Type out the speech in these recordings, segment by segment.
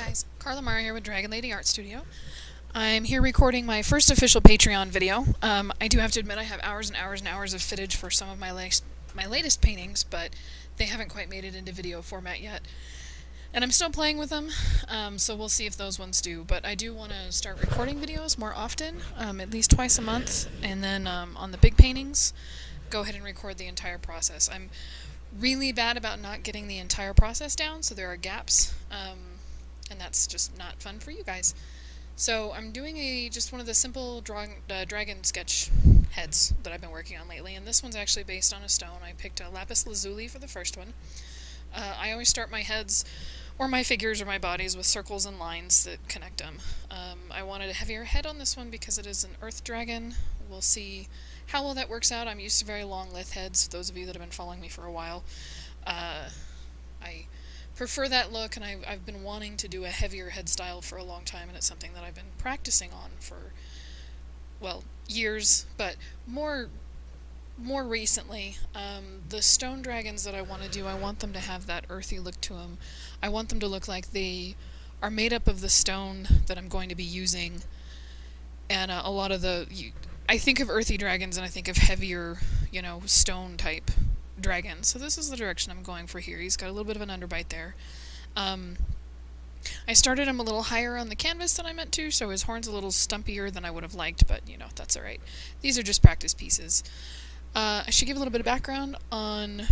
guys, Carla Mara here with Dragon Lady Art Studio. I'm here recording my first official Patreon video. I do have to admit I have hours and hours and hours of footage for some of my latest paintings, but they haven't quite made it into video format yet. And I'm still playing with them, so we'll see if those ones do. But I do want to start recording videos more often, at least twice a month, and then on the big paintings, go ahead and record the entire process. I'm really bad about not getting the entire process down, so there are gaps, and that's just not fun for you guys. So I'm doing just one of the simple dragon sketch heads that I've been working on lately, and this one's actually based on a stone. I picked a lapis lazuli for the first one. I always start my heads, or my figures, or my bodies with circles and lines that connect them. I wanted a heavier head on this one because it is an earth dragon. We'll see how well that works out. I'm used to very long lithe heads, those of you that have been following me for a while. I prefer that look, and I've been wanting to do a heavier head style for a long time, and it's something that I've been practicing on for, well, years, but more recently. The stone dragons that I want to do, I want them to have that earthy look to them. I want them to look like they are made up of the stone that I'm going to be using, and a lot of I think of earthy dragons and I think of heavier, stone type dragons. So this is the direction I'm going for here. He's got a little bit of an underbite there. I started him a little higher on the canvas than I meant to, so his horn's a little stumpier than I would have liked, but that's alright. These are just practice pieces. I should give a little bit of background on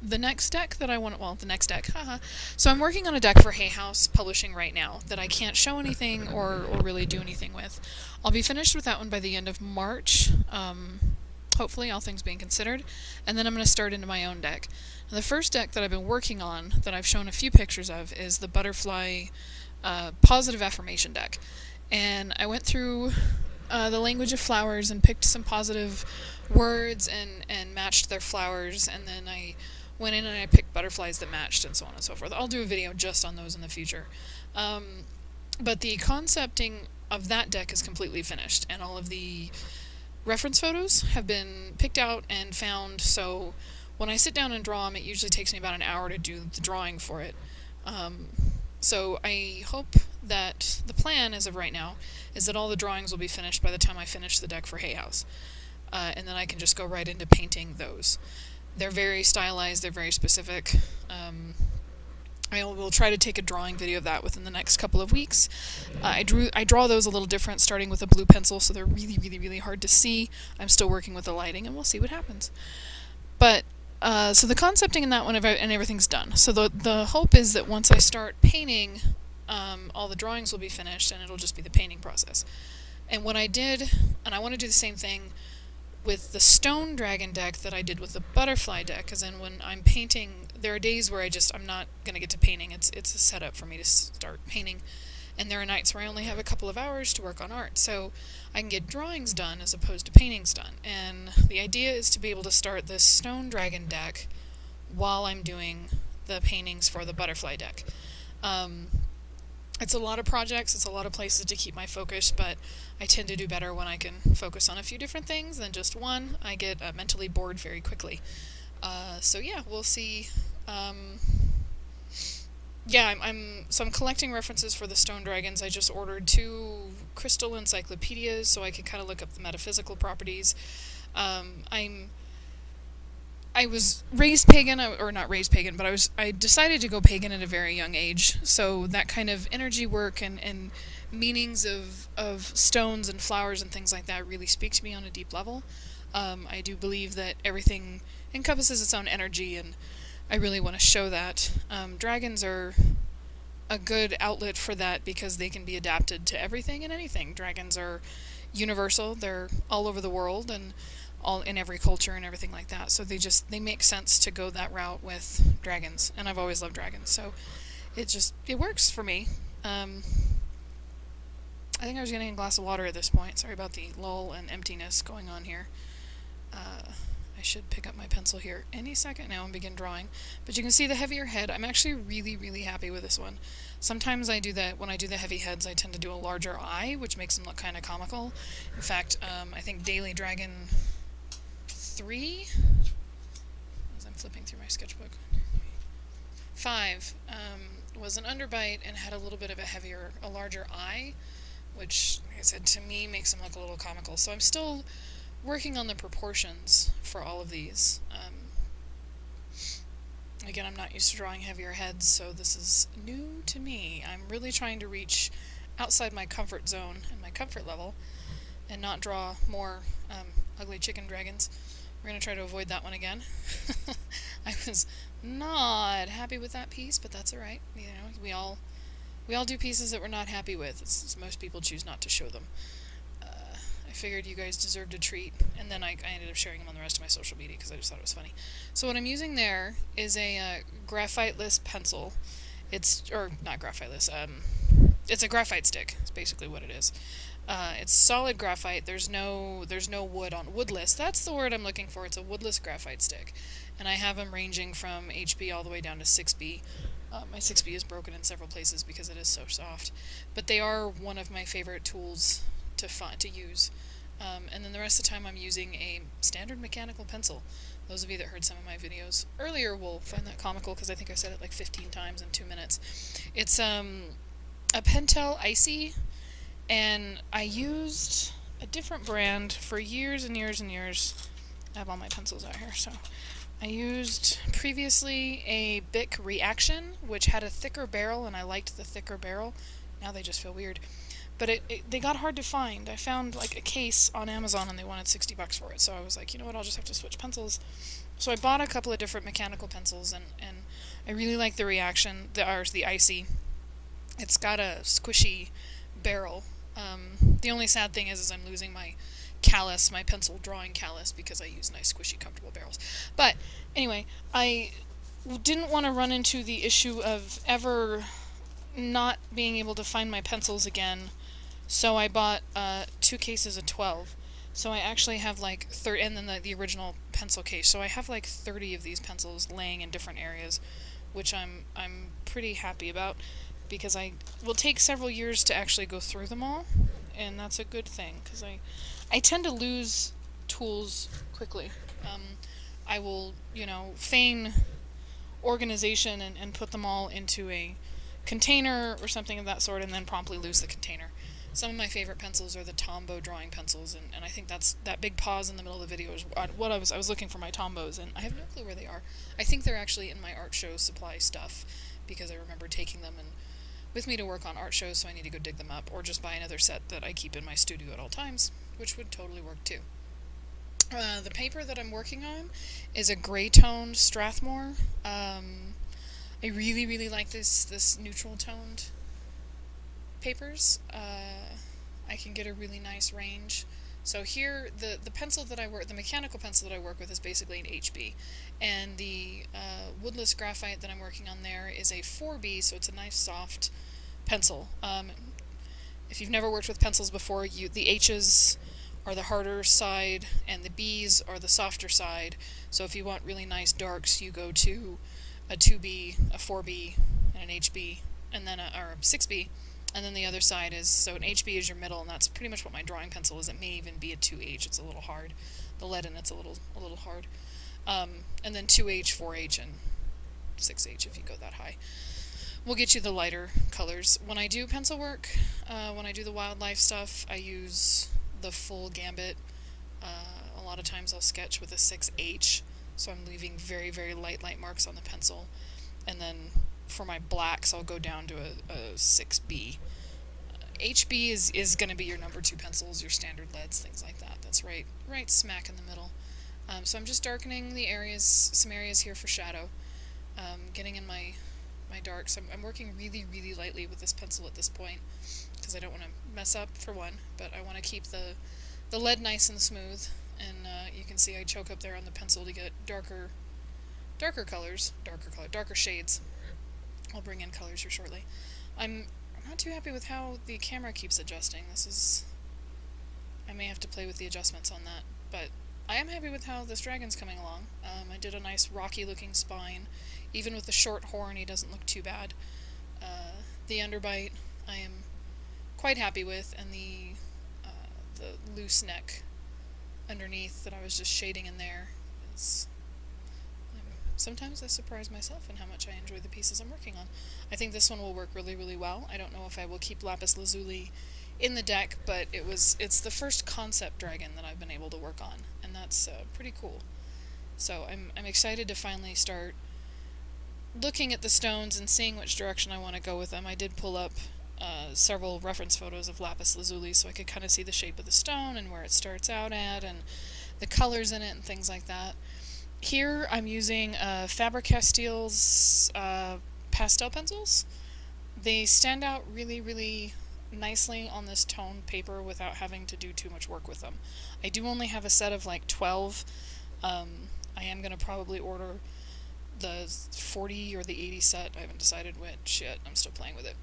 the next deck that I want. Well, the next deck, haha. So I'm working on a deck for Hay House Publishing right now that I can't show anything or really do anything with. I'll be finished with that one by the end of March, hopefully, all things being considered, and then I'm going to start into my own deck. Now, the first deck that I've been working on, that I've shown a few pictures of, is the Butterfly Positive Affirmation deck. And I went through the language of flowers and picked some positive words and matched their flowers, and then I went in and I picked butterflies that matched, and so on and so forth. I'll do a video just on those in the future. But the concepting of that deck is completely finished, and all of the reference photos have been picked out and found, so when I sit down and draw them, it usually takes me about an hour to do the drawing for it. So I hope that the plan, as of right now, is that all the drawings will be finished by the time I finish the deck for Hay House. And then I can just go right into painting those. They're very stylized, they're very specific. I will try to take a drawing video of that within the next couple of weeks. I draw those a little different, starting with a blue pencil, so they're really, really, really hard to see. I'm still working with the lighting, and we'll see what happens. But, so the concepting in that one, and everything's done. So the hope is that once I start painting, all the drawings will be finished, and it'll just be the painting process. And what I did, and I want to do the same thing with the stone dragon deck that I did with the butterfly deck, because then when I'm painting, there are days where I'm not going to get to painting. It's a setup for me to start painting, and there are nights where I only have a couple of hours to work on art, so I can get drawings done as opposed to paintings done. And the idea is to be able to start this stone dragon deck while I'm doing the paintings for the butterfly deck. It's a lot of projects, it's a lot of places to keep my focus, but I tend to do better when I can focus on a few different things than just one. I get mentally bored very quickly. So yeah, we'll see. I'm collecting references for the stone dragons. I just ordered 2 crystal encyclopedias so I can kind of look up the metaphysical properties. I was raised pagan, or not raised pagan, but I decided to go pagan at a very young age, so that kind of energy work and meanings of stones and flowers and things like that really speak to me on a deep level. I do believe that everything encompasses its own energy, and I really want to show that. Dragons are a good outlet for that because they can be adapted to everything and anything. Dragons are universal, they're all over the world, and all in every culture and everything like that, so they make sense to go that route with dragons, and I've always loved dragons, so it works for me. I think I was getting a glass of water at this point. Sorry about the lull and emptiness going on here. I should pick up my pencil here any second now and begin drawing, but you can see the heavier head. I'm actually really, really happy with this one. Sometimes I do that when I do the heavy heads. I tend to do a larger eye, which makes them look kind of comical. In fact, I think Daily Dragon 3, as I'm flipping through my sketchbook, 5 was an underbite and had a little bit of a larger eye, which, like I said, to me makes them look a little comical. So I'm still working on the proportions for all of these. Again, I'm not used to drawing heavier heads, so this is new to me. I'm really trying to reach outside my comfort zone and my comfort level and not draw more ugly chicken dragons. We're going to try to avoid that one again. I was not happy with that piece, but that's alright. You know, we all do pieces that we're not happy with. Most people choose not to show them. I figured you guys deserved a treat, and then I ended up sharing them on the rest of my social media because I just thought it was funny. So what I'm using there is a graphite-less pencil. Or not graphite-less, it's a graphite stick, is basically what it is. It's solid graphite. There's no wood on woodless. That's the word I'm looking for. It's a woodless graphite stick, and I have them ranging from HB all the way down to 6B. My 6B is broken in several places because it is so soft, but they are one of my favorite tools to use. And then the rest of the time I'm using a standard mechanical pencil. Those of you that heard some of my videos earlier will find that comical because I think I said it like 15 times in 2 minutes. It's a Pentel Icy, and I used a different brand for years and years and years. I have all my pencils out here, so I used previously a Bic Reaction, which had a thicker barrel, and I liked the thicker barrel. Now they just feel weird. But they got hard to find. I found like a case on Amazon and they wanted $60 for it. So I was like, you know what, I'll just have to switch pencils. So I bought a couple of different mechanical pencils, and I really like the Reaction, the Icy. It's got a squishy barrel. The only sad thing is I'm losing my callus, my pencil drawing callus, because I use nice squishy comfortable barrels. But anyway, I didn't want to run into the issue of ever not being able to find my pencils again. So I bought 2 cases of 12. So I actually have like 30, and then the original pencil case. So I have like 30 of these pencils laying in different areas, which I'm pretty happy about, because I will take several years to actually go through them all, and that's a good thing because I tend to lose tools quickly. I will, feign organization and put them all into a container or something of that sort, and then promptly lose the container. Some of my favorite pencils are the Tombow drawing pencils, and I think that big pause in the middle of the video is what I was looking for my Tombows, and I have no clue where they are. I think they're actually in my art show supply stuff, because I remember taking them with me to work on art shows, so I need to go dig them up, or just buy another set that I keep in my studio at all times, which would totally work too. The paper that I'm working on is a gray-toned Strathmore. I really, really like this neutral-toned papers. I can get a really nice range. So here, the pencil that I work, the mechanical pencil that I work with is basically an HB, and the woodless graphite that I'm working on there is a 4B, so it's a nice soft pencil. If you've never worked with pencils before, the H's are the harder side, and the B's are the softer side. So if you want really nice darks, you go to a 2B, a 4B, and an HB, and then or a 6B. And then the other side is, so an HB is your middle, and that's pretty much what my drawing pencil is. It may even be a 2H. It's a little hard. The lead in it's a little hard. And then 2H, 4H, and 6H if you go that high. We'll get you the lighter colors. When I do pencil work, when I do the wildlife stuff, I use the full gambit. A lot of times I'll sketch with a 6H, so I'm leaving very, very light marks on the pencil. And then for my blacks, I'll go down to a 6B. HB is going to be your number 2 pencils, your standard leads, things like that. That's right smack in the middle. So I'm just darkening the areas, some areas here for shadow, getting in my darks. I'm working really, really lightly with this pencil at this point, because I don't want to mess up, for one, but I want to keep the lead nice and smooth, and you can see I choke up there on the pencil to get darker shades. I'll bring in colors here shortly. I'm not too happy with how the camera keeps adjusting. I may have to play with the adjustments on that, but I am happy with how this dragon's coming along. I did a nice rocky looking spine. Even with the short horn, he doesn't look too bad. The underbite I am quite happy with, and the loose neck underneath that I was just shading in there sometimes I surprise myself in how much I enjoy the pieces I'm working on. I think this one will work really, really well. I don't know if I will keep Lapis Lazuli in the deck, but it's the first concept dragon that I've been able to work on, and that's pretty cool. So I'm excited to finally start looking at the stones and seeing which direction I want to go with them. I did pull up several reference photos of Lapis Lazuli so I could kind of see the shape of the stone and where it starts out at and the colors in it and things like that. Here I'm using Faber-Castell's pastel pencils. They stand out really, really nicely on this toned paper without having to do too much work with them. I do only have a set of like 12. I am going to probably order the 40 or the 80 set. I haven't decided which yet. I'm still playing with it.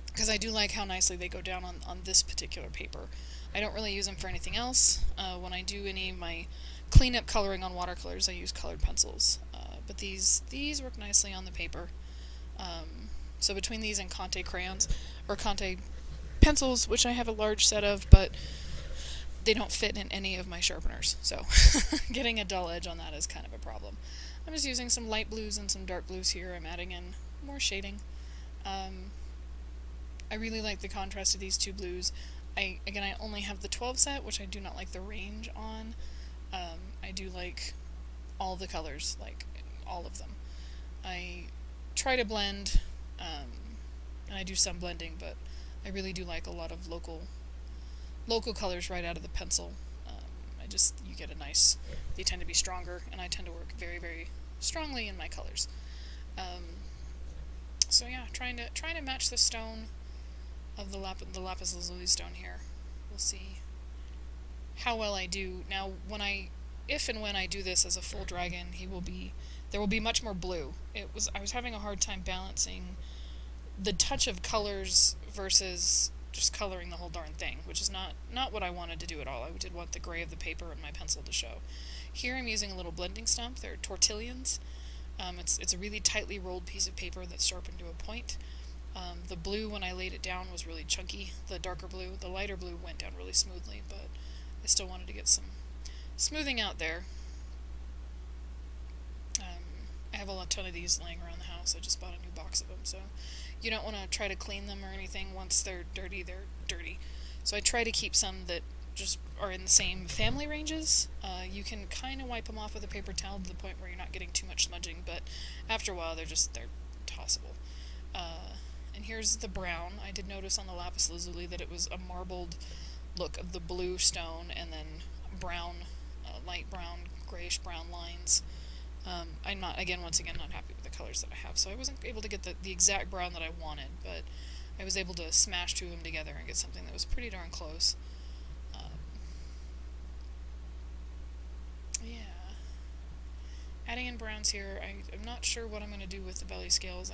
Because I do like how nicely they go down on this particular paper. I don't really use them for anything else. When I do any of my cleanup coloring on watercolors, I use colored pencils. But these work nicely on the paper. So between these and Conte crayons, or Conte pencils, which I have a large set of, but they don't fit in any of my sharpeners. So getting a dull edge on that is kind of a problem. I'm just using some light blues and some dark blues here. I'm adding in more shading. I really like the contrast of these two blues. I only have the 12 set, which I do not like the range on. I do like all the colors, like all of them. I try to blend, and I do some blending, but I really do like a lot of local colors right out of the pencil. You get a nice, they tend to be stronger, and I tend to work very, very strongly in my colors. So yeah, trying to match the stone of the Lapis Lazuli stone here. We'll see how well I do. Now, if and when I do this as a full dragon, there will be much more blue. I was having a hard time balancing the touch of colors versus just coloring the whole darn thing, which is not what I wanted to do at all. I did want the gray of the paper and my pencil to show. Here I'm using a little blending stump. They're tortillions. It's a really tightly rolled piece of paper that's sharpened to a point. The blue, when I laid it down, was really chunky. The darker blue, the lighter blue went down really smoothly, but I still wanted to get some smoothing out there. I have a ton of these laying around the house. I just bought a new box of them, so you don't want to try to clean them or anything. Once they're dirty, they're dirty. So I try to keep some that just are in the same family ranges. You can kind of wipe them off with a paper towel to the point where you're not getting too much smudging, but after a while they're tossable. And here's the brown. I did notice on the Lapis Lazuli that it was a marbled look of the blue stone and then brown, light brown, grayish brown lines. I'm once again not happy with the colors that I have, so I wasn't able to get the exact brown that I wanted, but I was able to smash two of them together and get something that was pretty darn close. Yeah. Adding in browns here, I'm not sure what I'm going to do with the belly scales.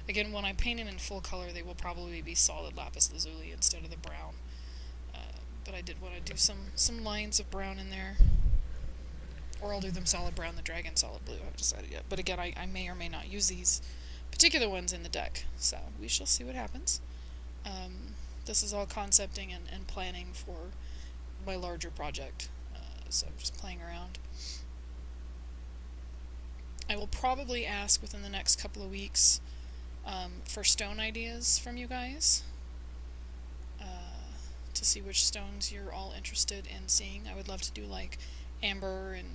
When I paint them in full color, they will probably be solid Lapis Lazuli instead of the brown. But I did want to do some lines of brown in there. Or I'll do them solid brown, the dragon solid blue. I haven't decided yet. But again, I may or may not use these particular ones in the deck. So we shall see what happens. This is all concepting and planning for my larger project. So I'm just playing around. I will probably ask within the next couple of weeks for stone ideas from you guys. To see which stones you're all interested in seeing. I would love to do like amber and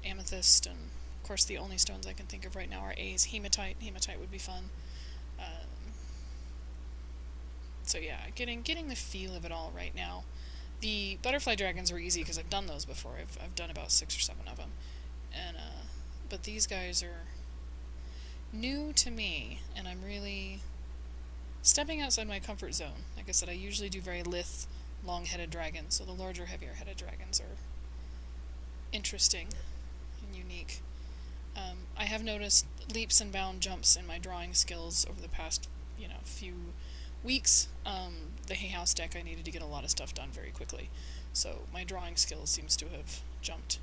amethyst, and of course the only stones I can think of right now are A's. Hematite would be fun. So yeah, getting the feel of it all right now. The butterfly dragons were easy because I've done those before. I've done about 6 or 7 of them, and but these guys are new to me, and I'm really stepping outside my comfort zone. Like I said, I usually do very lithe, long-headed dragons, so the larger, heavier-headed dragons are interesting and unique. I have noticed leaps and bound jumps in my drawing skills over the past, few weeks. The Hay House deck, I needed to get a lot of stuff done very quickly, so my drawing skills seems to have jumped,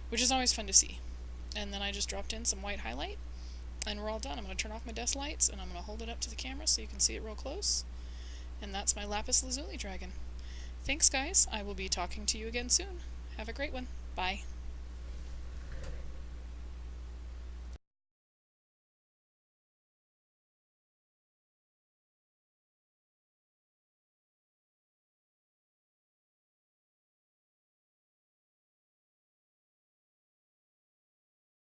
which is always fun to see. And then I just dropped in some white highlight, and we're all done. I'm going to turn off my desk lights, and I'm going to hold it up to the camera so you can see it real close. And that's my Lapis Lazuli dragon. Thanks, guys. I will be talking to you again soon. Have a great one. Bye.